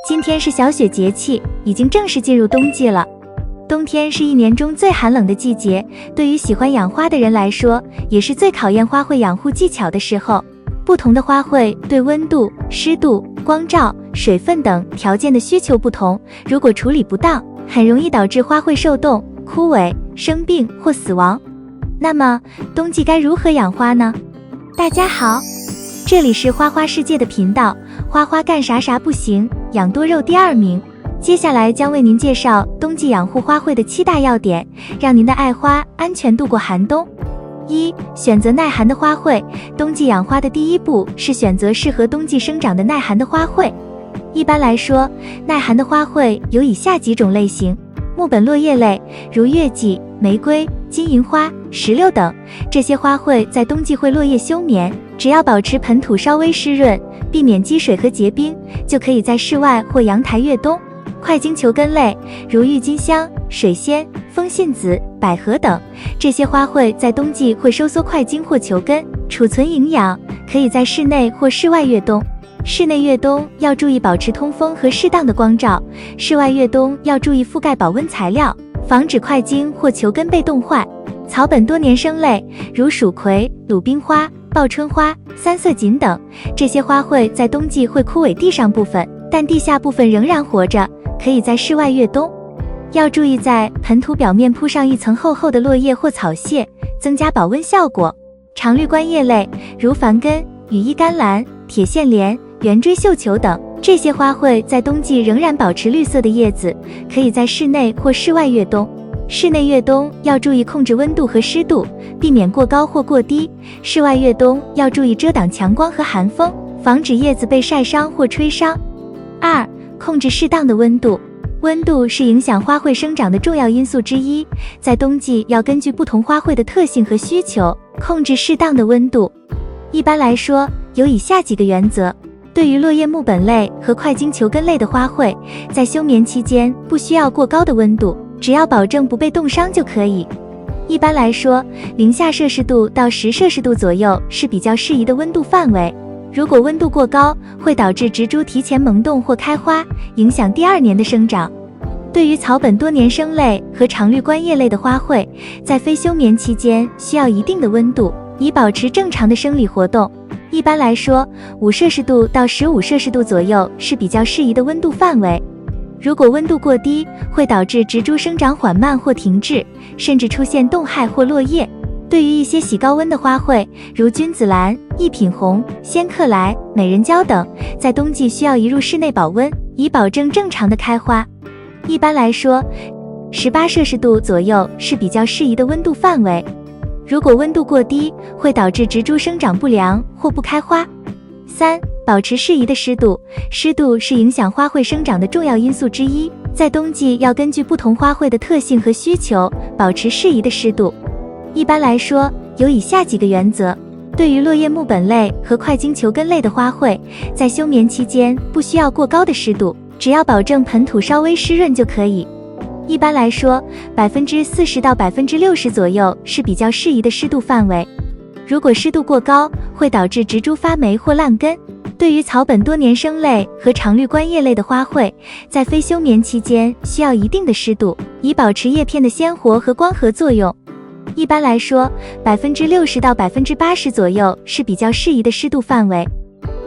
今天是小雪节气，已经正式进入冬季了。冬天是一年中最寒冷的季节，对于喜欢养花的人来说，也是最考验花卉养护技巧的时候。不同的花卉对温度、湿度、光照、水分等条件的需求不同，如果处理不当，很容易导致花卉受冻、枯萎、生病或死亡。那么，冬季该如何养花呢？大家好，这里是花花世界的频道，花花干啥啥不行，养多肉第2名。接下来将为您介绍冬季养护花卉的7大要点，让您的爱花安全度过寒冬。1、选择耐寒的花卉。冬季养花的第一步是选择适合冬季生长的耐寒的花卉。一般来说，耐寒的花卉有以下几种类型：木本落叶类，如月季、玫瑰、金银花、石榴等，这些花卉在冬季会落叶休眠，只要保持盆土稍微湿润，避免积水和结冰，就可以在室外或阳台越冬。块茎球根类，如郁金香、水仙、风信子、百合等，这些花卉在冬季会收缩块茎或球根，储存营养，可以在室内或室外越冬。室内越冬要注意保持通风和适当的光照，室外越冬要注意覆盖保温材料，防止块茎或球根被冻坏。草本多年生类，如蜀葵、鲁冰花、报春花、三色堇等，这些花卉在冬季会枯萎地上部分，但地下部分仍然活着，可以在室外越冬。要注意在盆土表面铺上一层厚厚的落叶或草屑，增加保温效果。常绿观叶类，如繁根、羽衣甘蓝、铁线莲、圆锥绣球等，这些花卉在冬季仍然保持绿色的叶子，可以在室内或室外越冬。室内越冬要注意控制温度和湿度，避免过高或过低；室外越冬要注意遮挡强光和寒风，防止叶子被晒伤或吹伤。2、控制适当的温度。温度是影响花卉生长的重要因素之一，在冬季要根据不同花卉的特性和需求，控制适当的温度。一般来说，有以下几个原则。对于落叶木本类和块茎球根类的花卉，在休眠期间不需要过高的温度，只要保证不被冻伤就可以。一般来说，0°C到10°C左右是比较适宜的温度范围。如果温度过高，会导致植株提前萌动或开花，影响第2年的生长。对于草本多年生类和常绿观叶类的花卉，在非休眠期间需要一定的温度，以保持正常的生理活动。一般来说，5°C到15°C左右是比较适宜的温度范围。如果温度过低，会导致植株生长缓慢或停滞，甚至出现冻害或落叶。对于一些喜高温的花卉，如君子兰、一品红、仙客来、美人蕉等，在冬季需要移入室内保温，以保证正常的开花。一般来说，18°C左右是比较适宜的温度范围。如果温度过低，会导致植株生长不良或不开花。3、保持适宜的湿度。湿度是影响花卉生长的重要因素之一，在冬季要根据不同花卉的特性和需求，保持适宜的湿度。一般来说，有以下几个原则。对于落叶木本类和块茎球根类的花卉，在休眠期间不需要过高的湿度，只要保证盆土稍微湿润就可以。一般来说，40%到60%左右是比较适宜的湿度范围。如果湿度过高，会导致植株发霉或烂根。对于草本多年生类和常绿观叶类的花卉，在非休眠期间需要一定的湿度，以保持叶片的鲜活和光合作用。一般来说，60%到80%左右是比较适宜的湿度范围。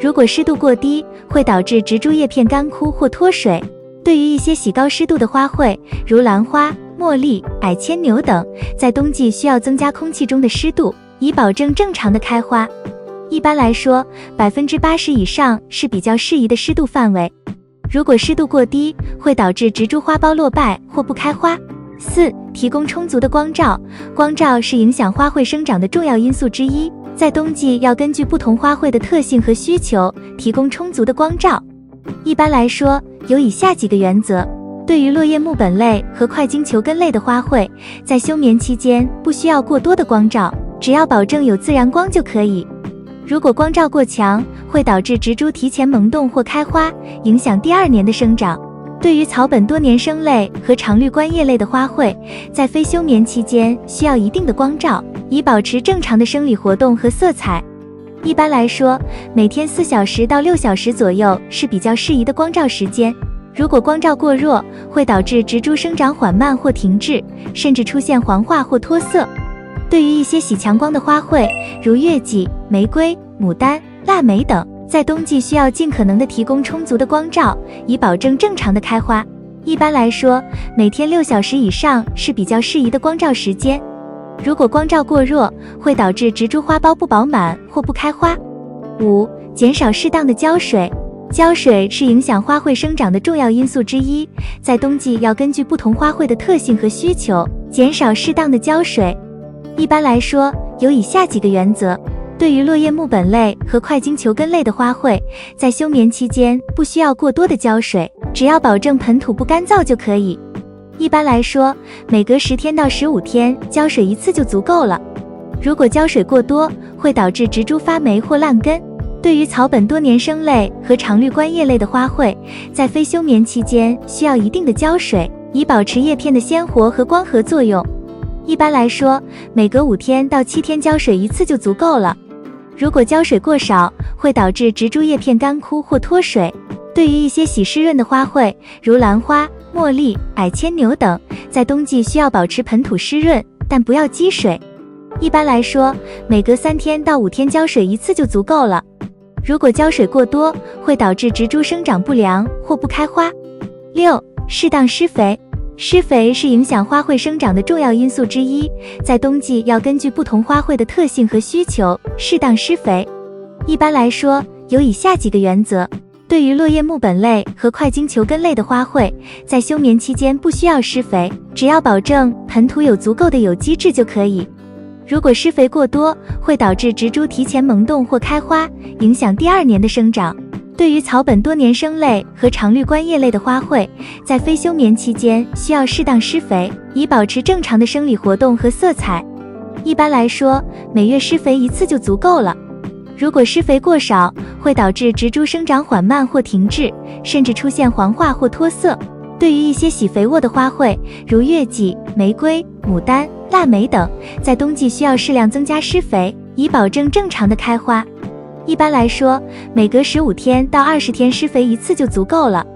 如果湿度过低，会导致植株叶片干枯或脱水。对于一些喜高湿度的花卉，如兰花、茉莉、矮牵牛等，在冬季需要增加空气中的湿度，以保证正常的开花。一般来说，80%以上是比较适宜的湿度范围。如果湿度过低，会导致植株花苞落败或不开花。4、提供充足的光照。光照是影响花卉生长的重要因素之一，在冬季要根据不同花卉的特性和需求，提供充足的光照。一般来说，有以下几个原则。对于落叶木本类和块茎球根类的花卉，在休眠期间不需要过多的光照，只要保证有自然光就可以。如果光照过强，会导致植株提前萌动或开花，影响第2年的生长。对于草本多年生类和常绿观叶类的花卉，在非休眠期间需要一定的光照，以保持正常的生理活动和色彩。一般来说，每天4小时到6小时左右是比较适宜的光照时间。如果光照过弱，会导致植株生长缓慢或停滞，甚至出现黄化或脱色。对于一些喜强光的花卉，如月季、玫瑰、牡丹、腊梅等，在冬季需要尽可能的提供充足的光照，以保证正常的开花。一般来说，每天6小时以上是比较适宜的光照时间。如果光照过弱，会导致植株花苞不饱满或不开花。5. 减少适当的浇水。浇水是影响花卉生长的重要因素之一，在冬季要根据不同花卉的特性和需求，减少适当的浇水。一般来说，有以下几个原则。对于落叶木本类和块茎球根类的花卉，在休眠期间不需要过多的浇水，只要保证盆土不干燥就可以。一般来说，每隔10天到15天浇水一次就足够了。如果浇水过多，会导致植株发霉或烂根。对于草本多年生类和常绿观叶类的花卉，在非休眠期间需要一定的浇水，以保持叶片的鲜活和光合作用。一般来说，每隔5天到7天浇水一次就足够了。如果浇水过少，会导致植株叶片干枯或脱水。对于一些喜湿润的花卉，如兰花、茉莉、矮牵牛等，在冬季需要保持盆土湿润，但不要积水。一般来说，每隔3天到5天浇水一次就足够了。如果浇水过多，会导致植株生长不良或不开花。6. 适当施肥。施肥是影响花卉生长的重要因素之一，在冬季要根据不同花卉的特性和需求，适当施肥。一般来说，有以下几个原则。对于落叶木本类和块茎球根类的花卉，在休眠期间不需要施肥，只要保证盆土有足够的有机质就可以。如果施肥过多，会导致植株提前萌动或开花，影响第2年的生长。对于草本多年生类和常绿观叶类的花卉，在非休眠期间需要适当施肥，以保持正常的生理活动和色彩。一般来说，每月施肥一次就足够了。如果施肥过少，会导致植株生长缓慢或停滞，甚至出现黄化或脱色。对于一些喜肥沃的花卉，如月季、玫瑰、牡丹、腊梅等，在冬季需要适量增加施肥，以保证正常的开花。一般来说，每隔15天到20天施肥一次就足够了。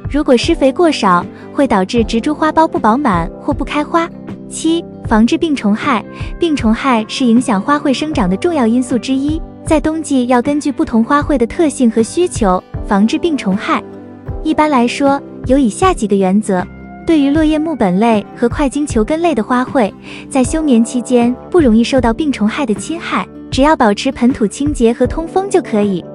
如果施肥过少，会导致植株花苞不饱满或不开花。7. 防治病虫害。病虫害是影响花卉生长的重要因素之一，在冬季要根据不同花卉的特性和需求，防治病虫害。一般来说，有以下几个原则。对于落叶木本类和块茎球根类的花卉，在休眠期间不容易受到病虫害的侵害，只要保持盆土清洁和通风就可以。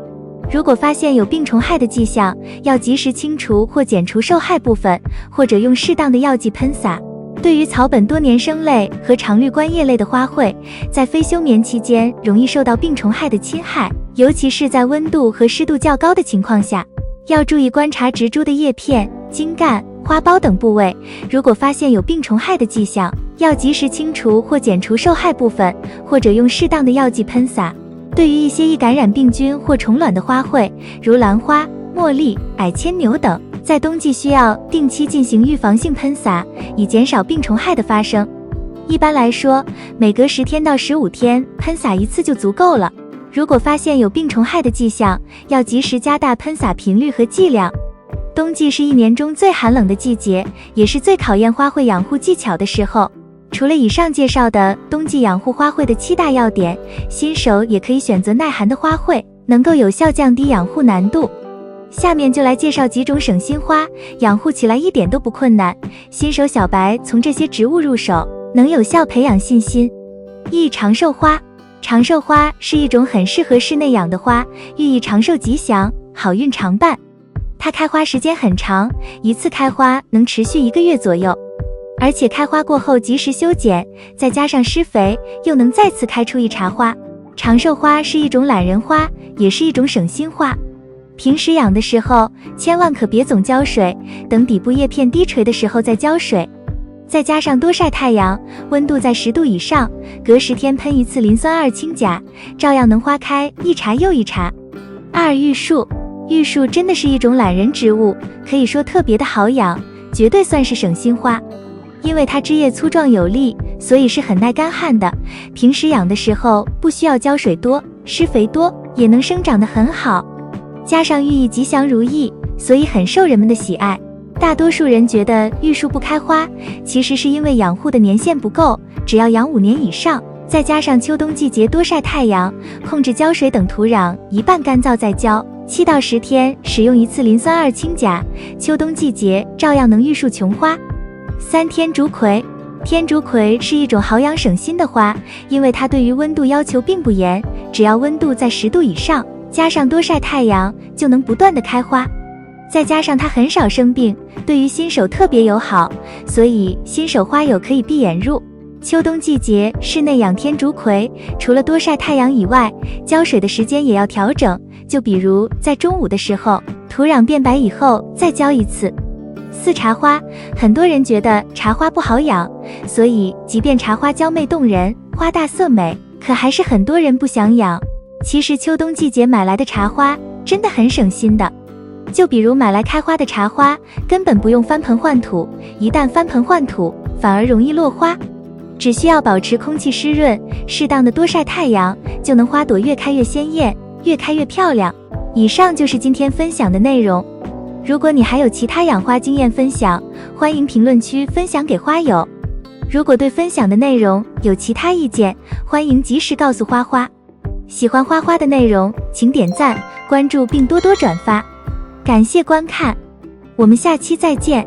如果发现有病虫害的迹象，要及时清除或剪除受害部分，或者用适当的药剂喷洒。对于草本多年生类和常绿观叶类的花卉，在非休眠期间容易受到病虫害的侵害，尤其是在温度和湿度较高的情况下，要注意观察植株的叶片、茎干、花苞等部位，如果发现有病虫害的迹象，要及时清除或剪除受害部分，或者用适当的药剂喷洒。对于一些易感染病菌或虫卵的花卉，如兰花、茉莉、矮牵牛等，在冬季需要定期进行预防性喷洒，以减少病虫害的发生。一般来说，每隔10天到15天喷洒一次就足够了。如果发现有病虫害的迹象，要及时加大喷洒频率和剂量。冬季是1年中最寒冷的季节，也是最考验花卉养护技巧的时候。除了以上介绍的冬季养护花卉的7大要点，新手也可以选择耐寒的花卉，能够有效降低养护难度。下面就来介绍几种省心花，养护起来一点都不困难，新手小白从这些植物入手，能有效培养信心。1. 长寿花。长寿花是一种很适合室内养的花，寓意长寿吉祥，好运常伴。它开花时间很长，一次开花能持续1个月左右，而且开花过后及时修剪，再加上施肥，又能再次开出一茬花。长寿花是一种懒人花，也是一种省心花。平时养的时候，千万可别总浇水，等底部叶片低垂的时候再浇水。再加上多晒太阳，温度在10度以上，隔10天喷一次磷酸二氢钾，照样能花开一茬又一茬。2. 玉树。玉树真的是一种懒人植物，可以说特别的好养，绝对算是省心花。因为它枝叶粗壮有力，所以是很耐干旱的，平时养的时候不需要浇水多，施肥多，也能生长得很好。加上寓意吉祥如意，所以很受人们的喜爱。大多数人觉得玉树不开花，其实是因为养护的年限不够，只要养5年以上，再加上秋冬季节多晒太阳，控制浇水等土壤一半干燥再浇，7到10天使用一次磷酸二氢钾，秋冬季节照样能玉树琼花。3、天竺葵。天竺葵是一种好养省心的花，因为它对于温度要求并不严，只要温度在10度以上，加上多晒太阳，就能不断的开花。再加上它很少生病，对于新手特别友好，所以新手花友可以闭眼入。秋冬季节室内养天竺葵，除了多晒太阳以外，浇水的时间也要调整，就比如在中午的时候，土壤变白以后再浇一次。4、茶花。很多人觉得茶花不好养，所以即便茶花娇媚动人，花大色美，可还是很多人不想养。其实秋冬季节买来的茶花真的很省心的，就比如买来开花的茶花，根本不用翻盆换土，一旦翻盆换土，反而容易落花。只需要保持空气湿润，适当的多晒太阳，就能花朵越开越鲜艳，越开越漂亮。以上就是今天分享的内容。如果你还有其他养花经验分享，欢迎评论区分享给花友。如果对分享的内容有其他意见，欢迎及时告诉花花。喜欢花花的内容，请点赞、关注并多多转发。感谢观看，我们下期再见。